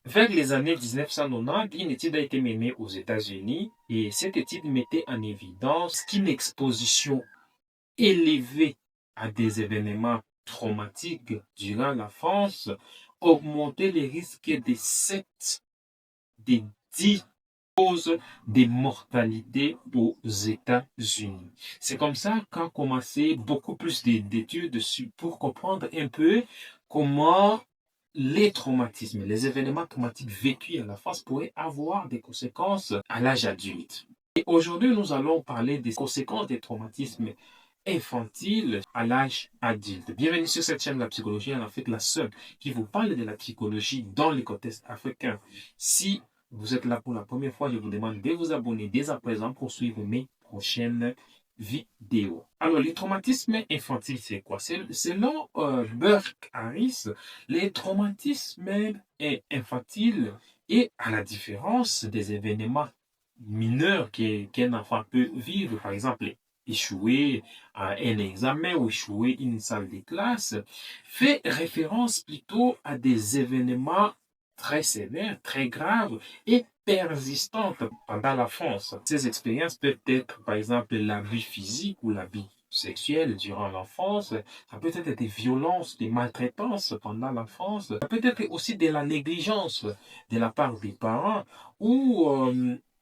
Vers les années 1990, une étude a été menée aux États-Unis et cette étude mettait en évidence qu'une exposition élevée à des événements traumatiques durant l'enfance augmentait les risques de 7 des 10 causes de mortalité aux États-Unis. C'est comme ça qu'a commencé beaucoup plus d'études pour comprendre un peu comment les traumatismes, les événements traumatiques vécus à l'enfance pourraient avoir des conséquences à l'âge adulte. Et aujourd'hui, nous allons parler des conséquences des traumatismes infantiles à l'âge adulte. Bienvenue sur cette chaîne de la psychologie, en Afrique, la seule qui vous parle de la psychologie dans le contexte africain. Si vous êtes là pour la première fois, je vous demande de vous abonner dès à présent pour suivre mes prochaines vidéos. Alors, les traumatismes infantiles, c'est quoi? Selon Burke Harris, les traumatismes infantiles et à la différence des événements mineurs qu'un enfant peut vivre, par exemple, échouer à un examen ou échouer une salle de classe, fait référence plutôt à des événements très sévères, très graves et persistantes pendant l'enfance. Ces expériences peuvent être, par exemple, l'abus physique ou l'abus sexuel durant l'enfance, ça peut être des violences, des maltraitances pendant l'enfance, ça peut être aussi de la négligence de la part des parents ou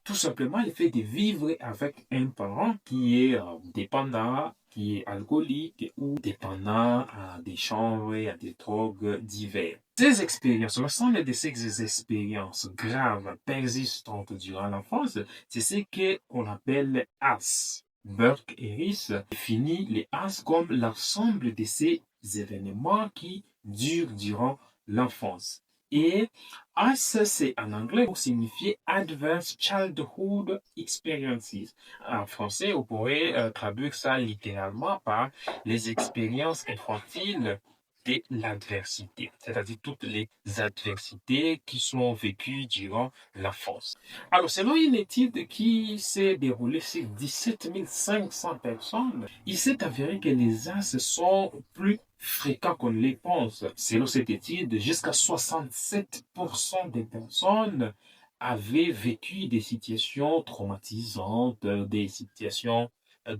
tout simplement le fait de vivre avec un parent qui est dépendant, qui est alcoolique ou dépendant à des chanvres et à des drogues diverses. Ces expériences, l'ensemble de ces expériences graves, persistantes durant l'enfance, c'est ce qu'on appelle AS. Burke Harris définit les AS comme l'ensemble de ces événements qui durent durant l'enfance. Et AS, c'est en anglais pour signifier Advanced Childhood Experiences. En français, on pourrait traduire ça littéralement par les expériences infantiles de l'adversité, c'est-à-dire toutes les adversités qui sont vécues durant l'enfance. Alors, selon une étude qui s'est déroulée sur 17 500 personnes, il s'est avéré que les as sont plus fréquents qu'on ne les pense. Selon cette étude, jusqu'à 67% des personnes avaient vécu des situations traumatisantes, des situations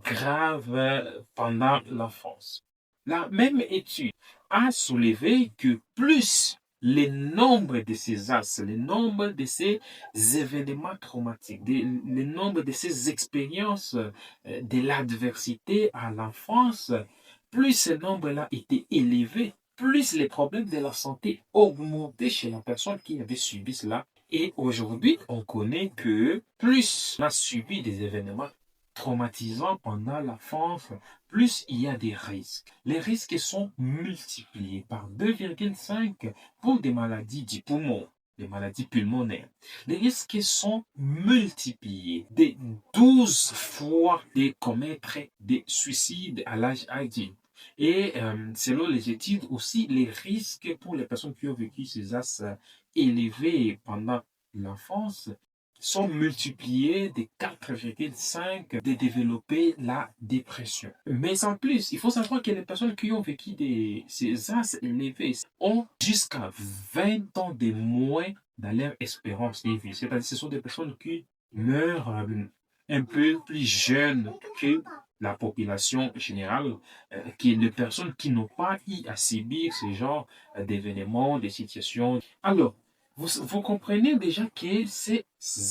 graves pendant l'enfance. La même étude a soulevé que plus le nombre de ces as, le nombre de ces événements traumatiques, le nombre de ces expériences de l'adversité à l'enfance, plus ce nombre-là était élevé, plus les problèmes de la santé augmentaient chez la personne qui avait subi cela. Et aujourd'hui, on connaît que plus on a subi des événements traumatisants pendant l'enfance, plus il y a des risques. Les risques sont multipliés par 2,5 pour des maladies du poumon, des maladies pulmonaires. Les risques sont multipliés de 12 fois de commettre des suicides à l'âge adulte. Et selon les études aussi, les risques pour les personnes qui ont vécu ces as élevés pendant l'enfance sont multipliés de 4,5 de développer la dépression. Mais en plus, il faut savoir que les personnes qui ont vécu ces as élevés ont jusqu'à 20 ans de moins dans leur espérance de vie. C'est-à-dire que ce sont des personnes qui meurent un peu plus jeunes que la population générale, qui est de personnes qui n'ont pas eu à subir ce genre d'événements, de situations. Alors, vous comprenez déjà que ces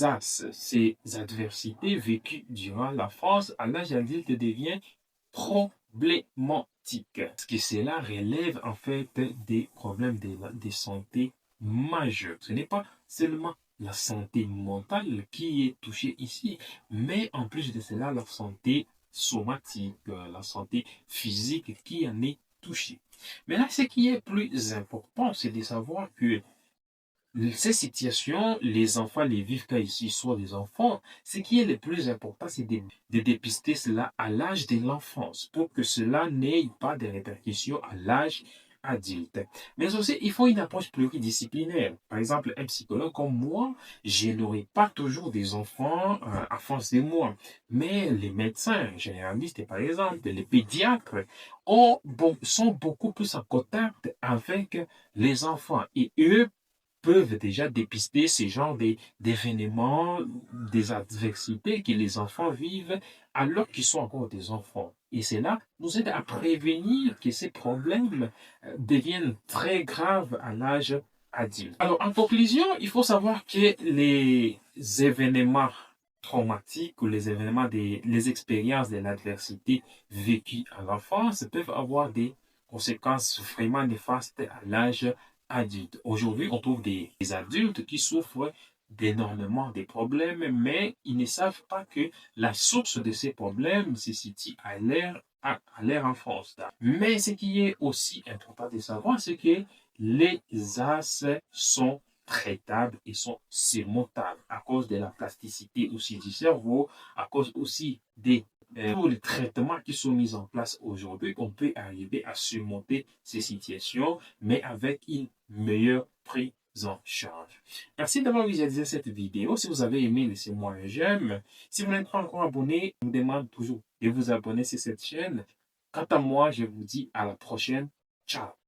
as, ces adversités vécues durant la France à l'âge adulte devient problématique. Parce que cela relève en fait des problèmes de santé majeurs. Ce n'est pas seulement la santé mentale qui est touchée ici, mais en plus de cela, la santé somatique, la santé physique qui en est touchée. Mais là, ce qui est plus important, c'est de savoir que ces situations, les enfants les vivent quand ils sont des enfants. Ce qui est le plus important, c'est de dépister cela à l'âge de l'enfance pour que cela n'ait pas de répercussions à l'âge adulte. Mais aussi, il faut une approche pluridisciplinaire. Par exemple, un psychologue comme moi, je n'aurai pas toujours des enfants à face de moi. Mais les médecins généralistes, par exemple, les pédiatres, sont beaucoup plus en contact avec les enfants. Et eux peuvent déjà dépister ces genres d'événements, des adversités que les enfants vivent alors qu'ils sont encore des enfants. Et cela nous aide à prévenir que ces problèmes deviennent très graves à l'âge adulte. Alors, en conclusion, il faut savoir que les événements traumatiques ou les expériences de l'adversité vécues à l'enfance peuvent avoir des conséquences vraiment néfastes à l'âge adulte. Aujourd'hui, on trouve des adultes qui souffrent d'énormément de problèmes, mais ils ne savent pas que la source de ces problèmes se situe à leur enfance. Mais ce qui est aussi important de savoir, c'est que les as sont traitables et sont surmontables à cause de la plasticité aussi du cerveau, à cause aussi des tous les traitements qui sont mis en place aujourd'hui, on peut arriver à surmonter ces situations, mais avec une meilleure prise en charge. Merci d'avoir visualisé cette vidéo. Si vous avez aimé, laissez-moi un j'aime. Si vous n'êtes pas encore abonné, je vous demande toujours de vous abonner sur cette chaîne. Quant à moi, je vous dis à la prochaine. Ciao.